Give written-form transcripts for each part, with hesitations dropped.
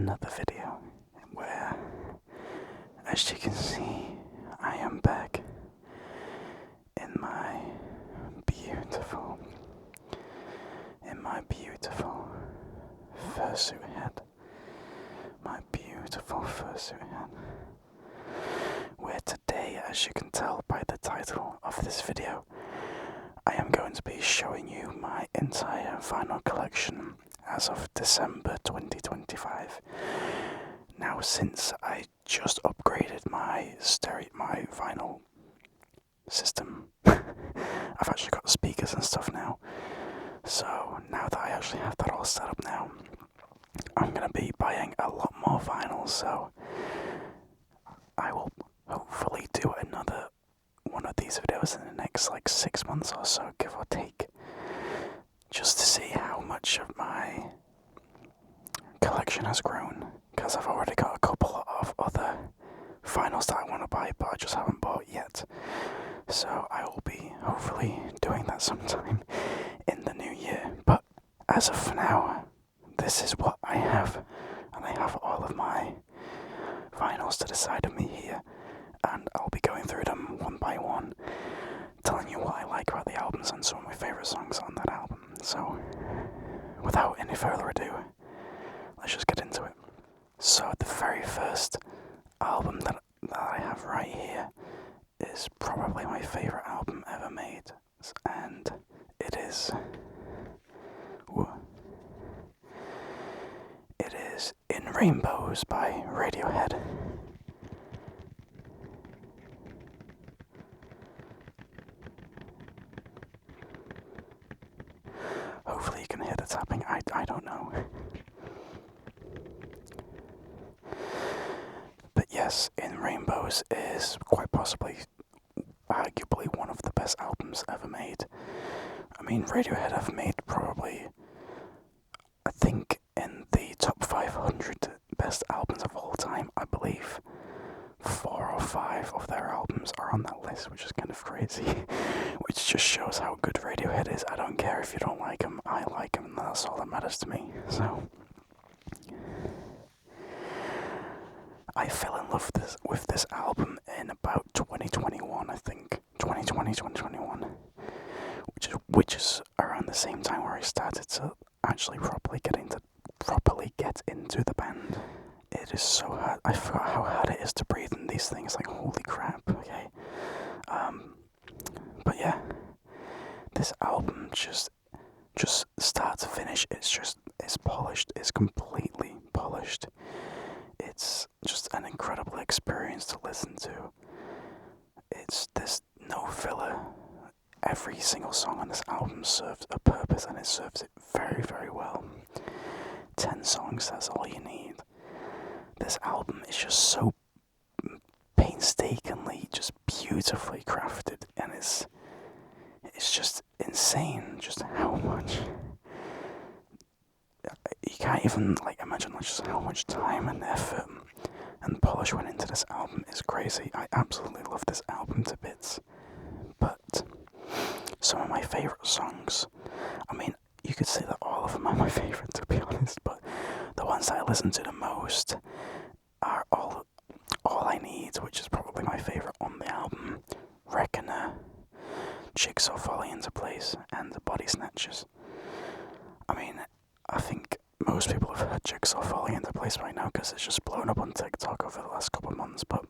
another video where, as you can see, I am back in my beautiful fursuit head. My beautiful fursuit head. Where today, as you can tell by the title of this video, I am going to be showing you my entire vinyl collection as of December 2025. Now, since I just upgraded my vinyl system, I've actually got speakers and stuff now. So now that I actually have that all set up now, I'm going to be buying a lot more vinyl, so I will hopefully do another one of these videos in the next 6 months or so, give or take, just to see how much of my collection has grown, because I've already got a couple of other vinyls that I want to buy, but I just haven't bought yet. So I will be hopefully doing that sometime in the new year. But as of now, this is what I have, and I have all of my vinyls to the side of me here, and I'll be going through them one by one, telling you what I like about the albums and some of my favourite songs on that album. So, without any further ado, let's just get into it. So the very first album that I have right here is probably my favourite album ever made, and it is In Rainbows by Radiohead. Hopefully you can hear the tapping, I don't know. But yes, In Rainbows is quite possibly, arguably, one of the best albums ever made. I mean, Radiohead have made probably, I think, in the top 500 best albums of all time, I believe 4 or 5 of their albums are on that list, which is kind of crazy, which just shows how good Radiohead is. I don't care if you don't like them, I like them, and that's all that matters to me. So I fell in love with this album in about 2021, I think. 2020, 2021. Which is around the same time where I started to actually properly get into the band. It is so hard. I forgot how hard it is to breathe in these things. Like, holy crap, okay? But yeah, this album just start to finish, it's polished. It's completely polished. It's just an incredible experience to listen to. There's no filler. Every single song on this album serves a purpose, and it serves it very, very well. 10 songs, that's all you need. This album is just so painstakingly, just beautifully crafted, and it's just insane just how much. You can't even imagine just how much time and effort and polish went into this album. It's crazy. I absolutely love this album to bits. But some of my favourite songs, I mean, you could say that all of them are my favourite, to be honest, but the ones that I listen to the most are All I Need, which is probably my favourite on the album, Reckoner, Jigsaw Falling Into Place, and Body Snatchers. I mean, I think most people have heard Jigsaw Falling Into Place right now because it's just blown up on TikTok over the last couple of months, but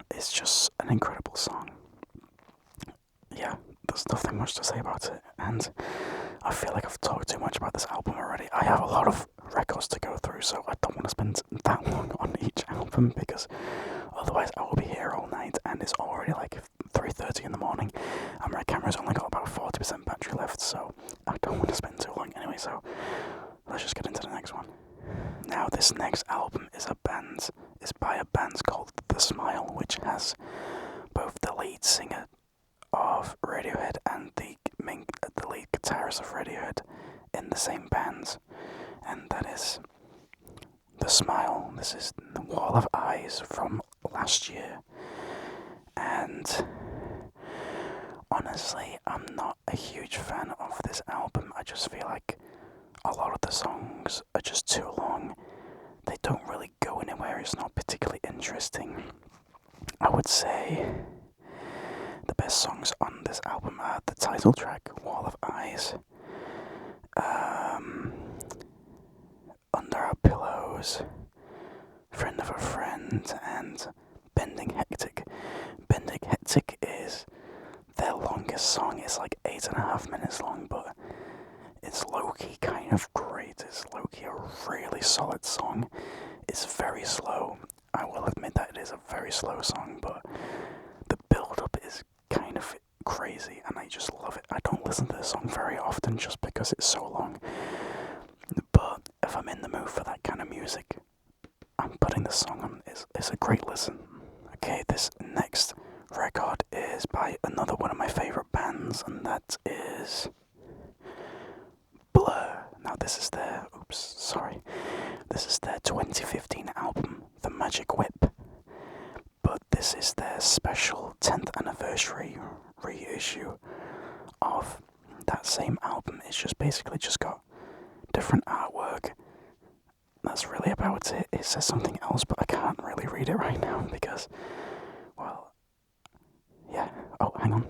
it's just an incredible song. Yeah, there's nothing much to say about it, and I feel like I've talked too much about this album already. I have a lot of records to go through, so I don't want to spend that long on each album, because otherwise I will be here all night, and it's already 3:30 in the morning, and my camera's only got about 40% battery left, so I don't want to spend too long anyway, so let's just get into the next one. Now, this next album is by a band called The Smile, which has both the lead singer of Radiohead and the lead guitarist of Radiohead in the same band, and that is The Smile. This is The Wall of Eyes from last year, and honestly, I'm not a huge fan of this album. I just feel like a lot of the songs are just too long, interesting. I would say the best songs on this album are the title track, Wall of Eyes, Under Our Pillows, Friend of a Friend, and Bending Hectic. Bending Hectic is their longest song. It's like 8.5 minutes long, but it's low-key kind of great. It's low-key a really solid song. It's very slow. I will admit that it is a very slow song, but the build-up is kind of crazy, and I just love it. I don't listen to this song very often just because it's so long, but if I'm in the mood for that kind of music, I'm putting this song on. It's a great listen. Okay, this next record is by another one of my favourite bands, and that is Blur. Now this is their 2015 album, The Magic Whip, but this is their special 10th anniversary reissue of that same album. It's just basically just got different artwork. That's really about it. It says something else, but I can't really read it right now because, well, yeah. Oh, hang on.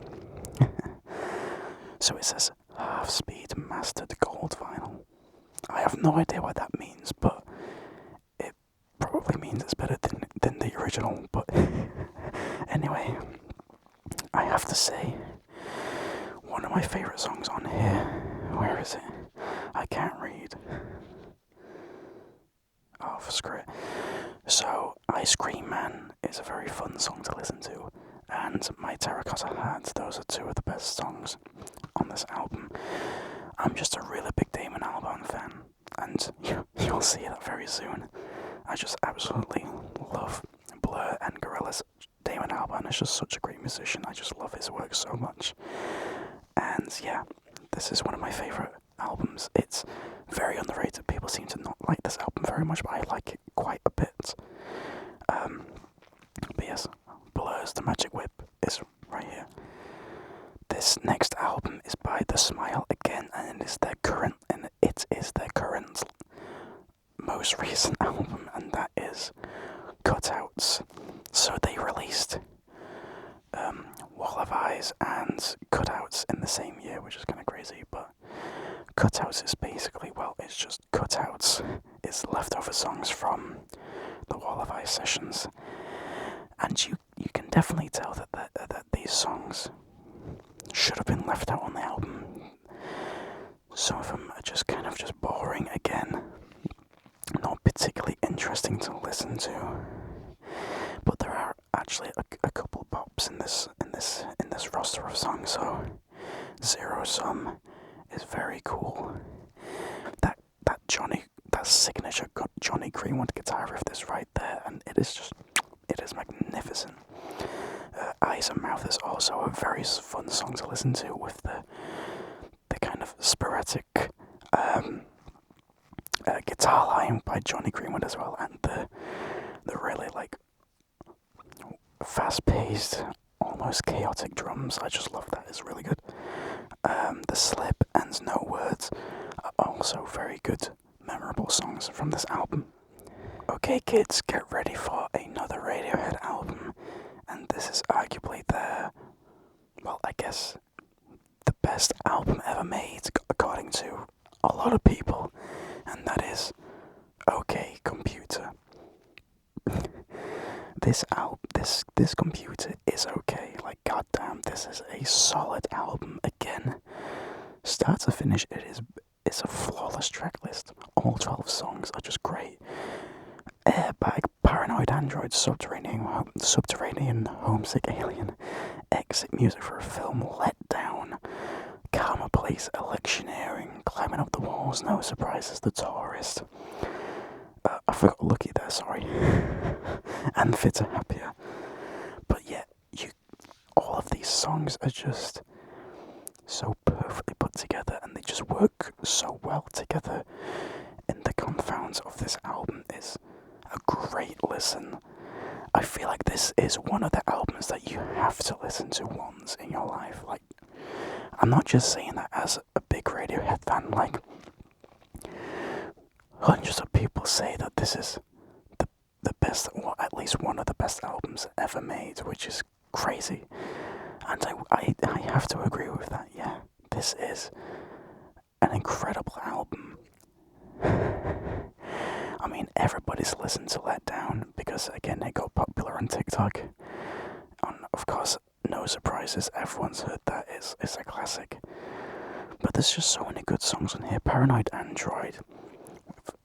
So it says half-speed mastered gold vinyl. I have no idea what that means, but it probably means it's better than the original. But anyway, I have to say, one of my favourite songs on here, where is it? I can't read. Oh, screw it. So, Ice Cream Man is a very fun song to listen to, and My Terracotta Heart, those are two of the best songs on this album. I'm just a really big Damon Albarn fan, and you'll see that very soon. I just absolutely love Blur and Gorillaz. Damon Albarn is just such a great musician. I just love his work so much. And yeah, this is one of my favourite albums. It's very underrated. People seem to not like this album very much, but I like it quite a bit. But yes, Blur's The Magic Whip is right here. This next album is by The Smile again, and it is their current most recent album, and that is Cutouts. So they released Wall of Eyes and Cutouts in the same year, which is kind of crazy, but Cutouts is basically, well, it's just Cutouts. It's leftover songs from the Wall of Eyes sessions, and you can definitely tell that these songs should have been left out on the album. Some of them are just kind of just boring again, not particularly interesting to listen to. But there are actually a couple bops in this roster of songs. So Zero Sum is very cool. That signature Johnny Greenwood guitar riff is right there, and it is magnificent. Eyes and Mouth is also a very fun song to listen to, with the kind of sporadic guitar line by Johnny Greenwood as well, and the really like fast-paced, almost chaotic drums. I just love that. It's really good. The Slip and No Words are also very good, memorable songs from this album. Okay, kids, get ready for another Radiohead album, and this is arguably I guess, the best album ever made, according to a lot of people, and that is OK Computer. This computer is okay. Like, goddamn, this is a solid album again. Start to finish, it's a flawless track list. All 12 songs are just great. Airbag, Paranoid Android, Subterranean, Homesick Alien, Exit Music for a Film, Let Down, Karma Place, Electioneering, Climbing Up the Walls, No Surprises, The Tourist. I forgot Lucky there, sorry. And Fitter Happier. But yeah, all of these songs are just so perfectly put together, and they just work so well together in the confounds of this album. Is a great listen. I feel like this is one of the albums that you have to listen to once in your life. Like, I'm not just saying that as a big Radiohead fan. Like, hundreds of people say that this is the best, or at least one of the best albums ever made, which is crazy. And I have to agree with that, yeah. This is an incredible album. I mean, everybody's listened to Let Down because, again, it got popular on TikTok. And, of course, no surprises, everyone's heard that. It's a classic. But there's just so many good songs on here. Paranoid Android.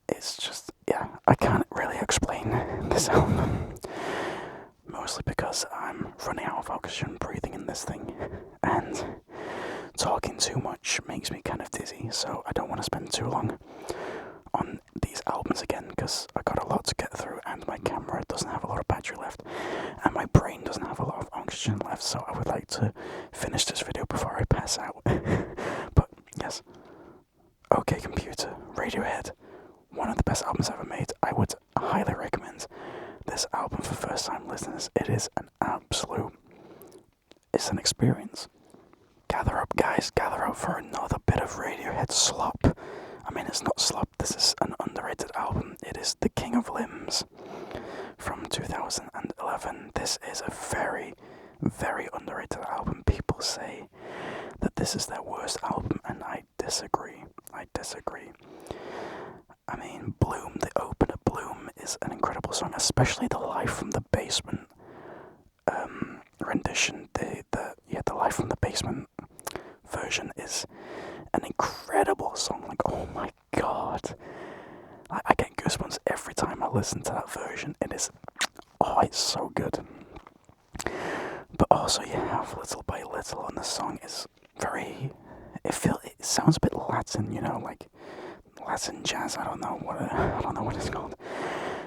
It's just, yeah, I can't really explain this album. Mostly because I'm running out of oxygen breathing in this thing. And talking too much makes me kind of dizzy, so I don't want to spend too long on these albums again, because I got a lot to get through, and my camera doesn't have a lot of battery left, and my brain doesn't have a lot of oxygen left, so I would like to finish this video before I pass out. But, yes. OK Computer, Radiohead, one of the best albums ever made. I would highly recommend this album for first-time listeners. It is an absolute... it's an experience. Gather up, guys, gather up for another bit of Radiohead slop. I mean, it's not slop, this is an underrated album. It is The King of Limbs from 2011. This is a very, very underrated album. People say that this is their worst album, and I disagree. I mean, Bloom, the opener Bloom, is an incredible song, especially the Live from the Basement rendition. The Live from the Basement version is an incredible song. Like, oh my god, I get goosebumps every time I listen to that version. It's so good. But also you have Little by Little, and the song is very, it sounds a bit Latin, like Latin jazz. I don't know what it's called.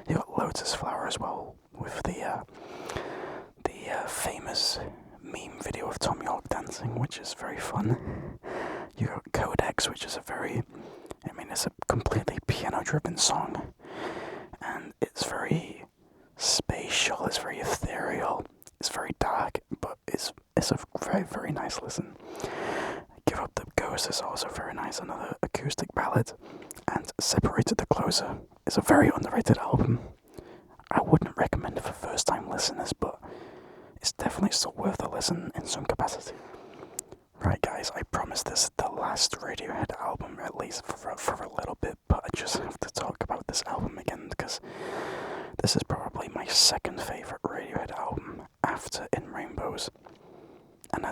You got Lotus Flower as well, with the famous meme video of Tom York dancing, which is very fun. You got Codex, which is it's a completely piano-driven song, and it's very spatial, it's very ethereal, it's very dark, but it's a very, very nice listen. Give Up the Ghost is also very nice, another acoustic ballad, and Separated the Closer is a very underrated album. I wouldn't recommend it for first-time listeners, but it's definitely still worth a listen in some capacity. Right, guys, I promise this is the last Radiohead album, at least for a little bit, but I just have to talk about this album again, because this is probably my second favourite Radiohead album after In Rainbows. And I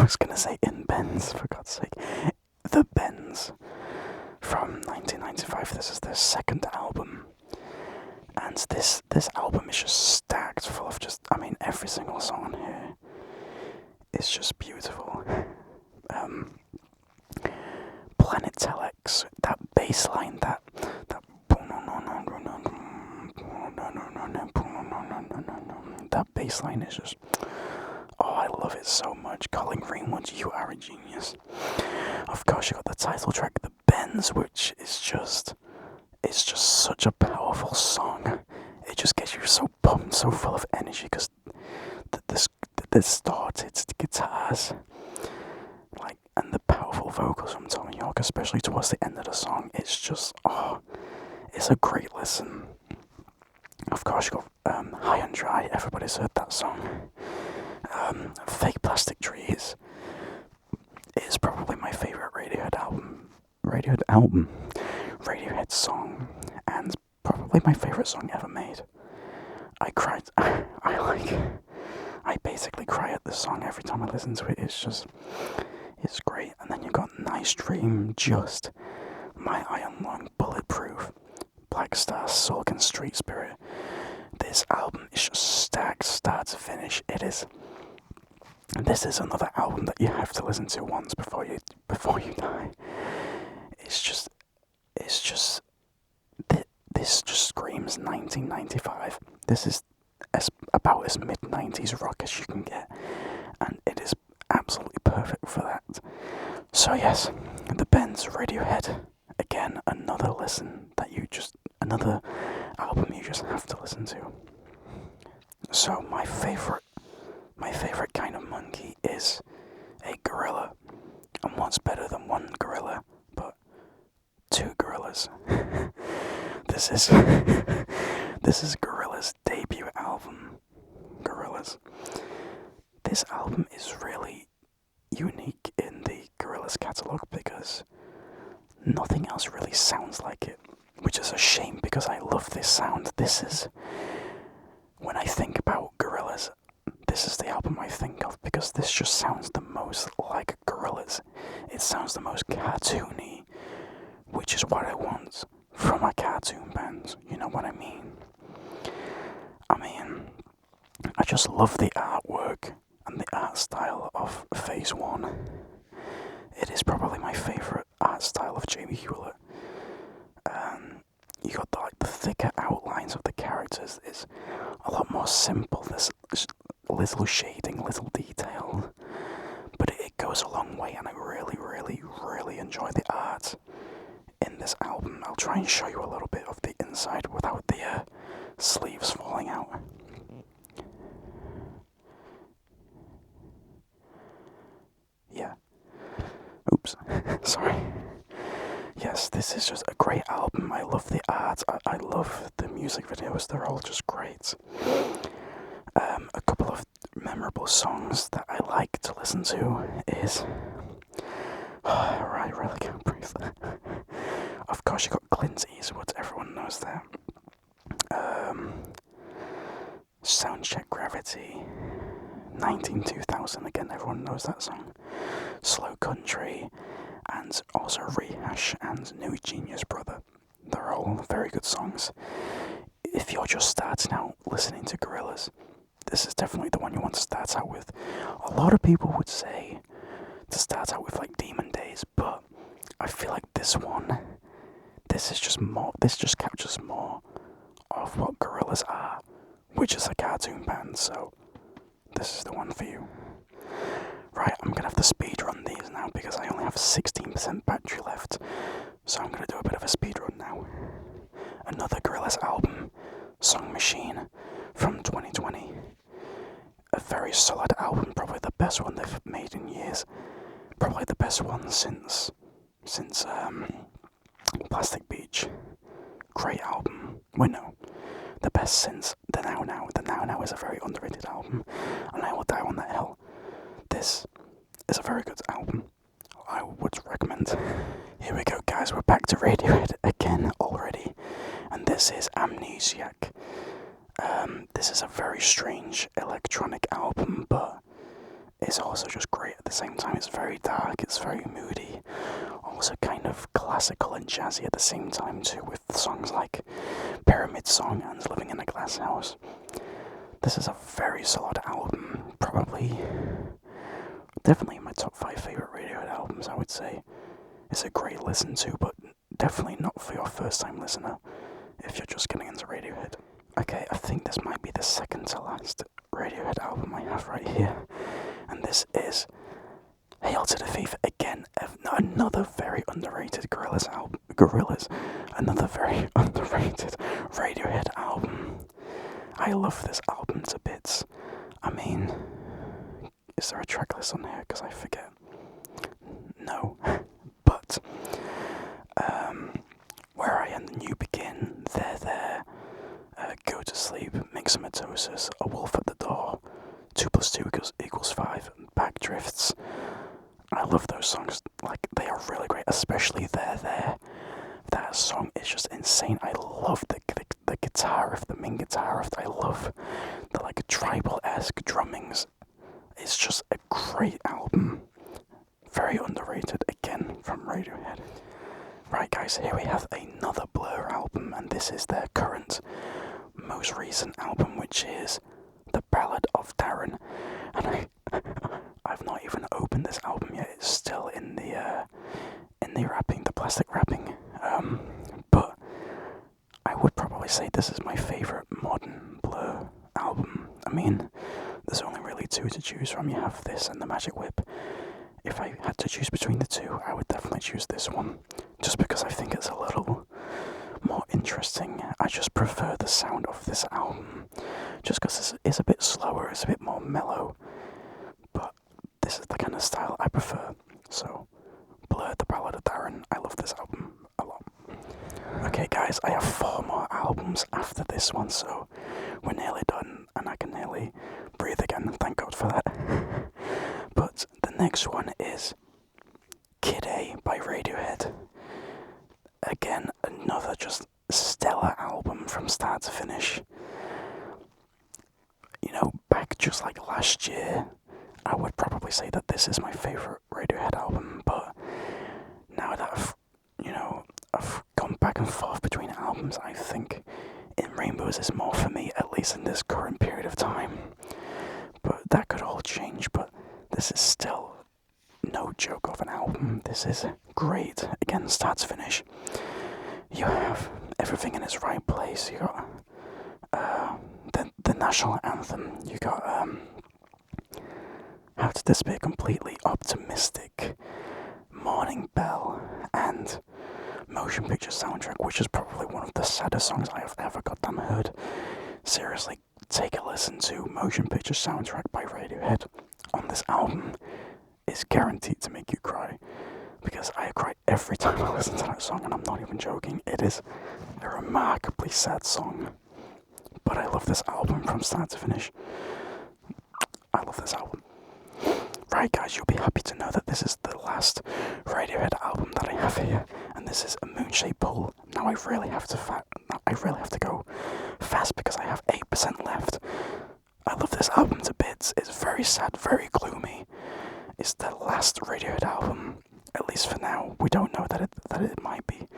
was going to say In Bends, for God's sake. The Bends from 1995, this is their second album. And this album is just stacked full of every single song on here is just beautiful. Planet Telex, that bass line, that bass line is just, I love it so much. Colin Greenwood, you are a genius. Of course, you got the title track, The Bends, which is just, it's just such a powerful song. It just gets you so pumped, so full of energy, because the start, it's the guitars, and the powerful vocals from Tom York, especially towards the end of the song. It's just, it's a great listen. Of course, you got High and Dry. Everybody's heard that song. Fake Plastic Trees is probably my favourite Radiohead song, and probably my favourite song ever made. I basically cry at this song every time I listen to it. It's great. And then you've got Nice Dream, Just, My Iron Lung, Bulletproof, Black Star, Sulk, and Street Spirit. This album is just stacked, start to finish. This is another album that you have to listen to once before you die. This just screams 1995. This is about as mid-90s rock as you can get, and it is absolutely perfect for that. So yes, The Bends, Radiohead, again, another album you just have to listen to. So my favorite kind of monkey is a gorilla, and what's better than one gorilla but two gorillas? This This is Gorillaz' debut album. Gorillaz. This album is really unique in the Gorillaz catalogue because nothing else really sounds like it, which is a shame because I love this sound. This is, when I think about Gorillaz, this is the album I think of because this just sounds the most like Gorillaz. It sounds the most cartoony, which is what I want from a cartoon band, you know what I mean? I just love the artwork and the art style of Phase 1. It is probably my favourite art style of Jamie Hewlett. You got the thicker outlines of the characters. It's a lot more simple. There's little shading, little detail, but it goes a long way, and I really, really, really enjoy the art in this album. I'll try and show you a little bit of the inside without the sleeves falling out. Yeah. Oops. Sorry. Yes, this is just a great album. I love the art. I love the music videos. They're all just great. A couple of memorable songs that I like to listen to is... I really can't breathe. Of course, you got Clint Eastwood. Everyone knows that. Soundcheck Gravity. 192000, again, everyone knows that song. Slow Country, and also Rehash and New Genius Brother. They're all very good songs. If you're just starting out listening to Gorillaz, this is definitely the one you want to start out with. A lot of people would say to start out with like Demon Days, but I feel like this is just more, this just captures more of what Gorillaz are, which is a cartoon band, so this is the one for you. Right, I'm gonna have to speedrun these now because I only have 16% battery left, so I'm gonna do a bit of a speedrun now. Another Gorillaz album, Song Machine, from 2020. A very solid album, probably the best one they've made in years. Probably the best one since Plastic Beach. Great album. Well, no, the best since The Now Now. The Now Now is a very underrated album, and I will die on that hill. This is a very good album. I would recommend. Here we go, guys. We're back to Radiohead again already, and this is Amnesiac. This is a very strange electronic album, but it's also just great at the same time. It's very dark, it's very moody, also kind of classical and jazzy at the same time too, with songs like Pyramid Song and Living in a Glass House. This is a very solid album, definitely my top 5 favourite Radiohead albums, I would say. It's a great listen to, but definitely not for your first time listener, if you're just getting into Radiohead. Okay, I think this might be the second to last Radiohead album I have right here, and this is Hail to the Thief again, another very underrated Gorillaz, another very underrated Radiohead album. I love this album to bits. Is there a track list on here? Because I forget. No. But, Where I End and You Begin, There, Go to Sleep, Mixomatosis, A Wolf at the Door, 2 + 2 = 5, Backdrifts. I love those songs, like, they are really great, especially There. That song is just insane. I love the guitar riff, the main guitar riff. I love the, like, tribal-esque drummings. It's just a great album. Very underrated, again, from Radiohead. Right, guys, here we have another Blur album, and this is their current, most recent album, which is The Ballad of Darren. And I've not even opened this album yet. It's still in the wrapping, the plastic wrapping. But I would probably say this is my favourite modern Blur album. There's only really 2 to choose from. You have this and The Magic Whip. If I had to choose between the 2, I would definitely choose this one, just because I think it's a little more interesting. I just prefer the sound of this album, just because it's a bit slower, it's a bit more mellow, but this is the kind of style I prefer. So, Blur, The Ballad of Darren, I love this album a lot. Okay guys, I have 4 more albums after this one, so we're nearly done and I can nearly breathe again, and thank God for that. But the next one is Kid A by Radiohead. Again, another just stellar album from start to finish. You know, back just like last year, I would probably say that this is my favourite Radiohead album, but now that I've gone back and forth between albums, I think In Rainbows is more for me, at least in this current period of time. But that could all change, but this is still no joke of an album. This is great, again, start to finish. You have everything in its right place. You got the national anthem. You got How to Disappear Completely, Optimistic, Morning Bell, and Motion Picture Soundtrack, which is probably one of the saddest songs I have ever goddamn heard. Seriously, take a listen to Motion Picture Soundtrack by Radiohead on this album. It's guaranteed to make you cry, because I cry every time I listen to that song, and I'm not even joking. It is a remarkably sad song, but I love this album from start to finish. I love this album. Right guys, you'll be happy to know that this is the last Radiohead album that I have here, and this is A Moonshaped Pool. Now I really have to go fast because I have 8% left. I love this album to bits. It's very sad, very gloomy. It's the last Radiohead album, at least for now. We don't know that it might be.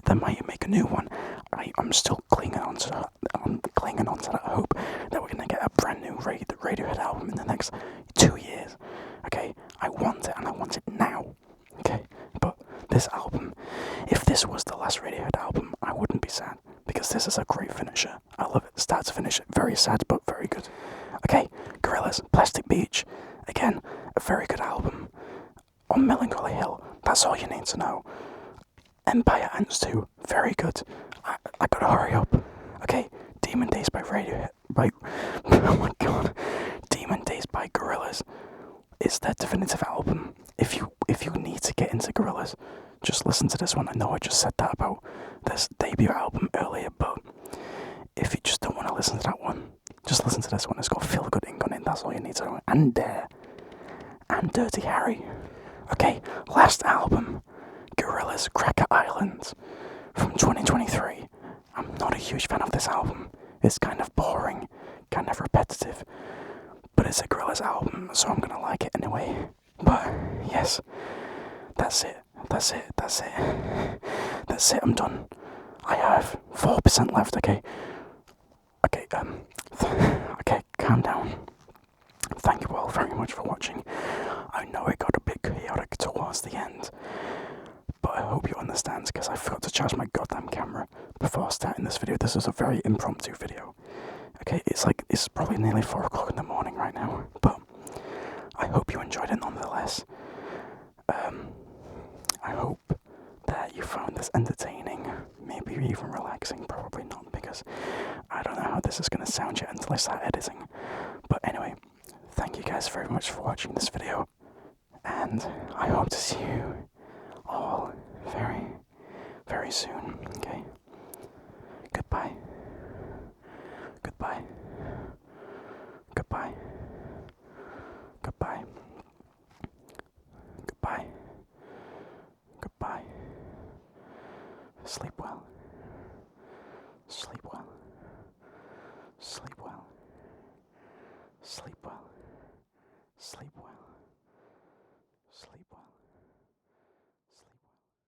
They might make a new one. I'm still clinging on to that hope that we're gonna get a brand new Radiohead album in the next 2 years. Okay, I want it, and I want it now. Okay, but this album, if this was the last Radiohead album, I wouldn't be sad, because this is a great finisher. I love it, start to finish. Very sad, but very good. Okay, Gorillaz, Plastic Beach. Again, a very good album. On Melancholy Hill, that's all you need to know. Empire Ants 2, very good. I gotta hurry up. Okay, Demon Days by Radiohead. Oh my god. Demon Days by Gorillaz is their definitive album. If you need to get into Gorillaz, just listen to this one. I know I just said that about this debut album earlier, but if you just don't want to listen to that one, just listen to this one. It's got Feel Good Ink on it, that's all you need to know. And Dare. And Dirty Harry. Okay, last album, Gorillaz Cracker Island from 2023. I'm not a huge fan of this album. It's kind of boring, kind of repetitive, but it's a Gorillaz album, so I'm gonna like it anyway. But yes, that's it, I'm done. I have 4% left, okay, calm down. Thank you all very much for watching. I know it got a bit chaotic towards the end, but I hope you understand, because I forgot to charge my goddamn camera before starting this video. This is a very impromptu video. Okay, it's probably nearly 4 o'clock in the morning right now, but I hope you enjoyed it nonetheless. I hope that you found this entertaining, maybe even relaxing. Probably not, because I don't know how this is going to sound yet until I start editing. But anyway, thank you guys very much for watching this video, and I hope to see you all very, very soon, okay? Goodbye. Goodbye. Goodbye. Goodbye. Goodbye. Goodbye. Sleep well. Sleep well. Sleep well. Sleep well. Sleep well.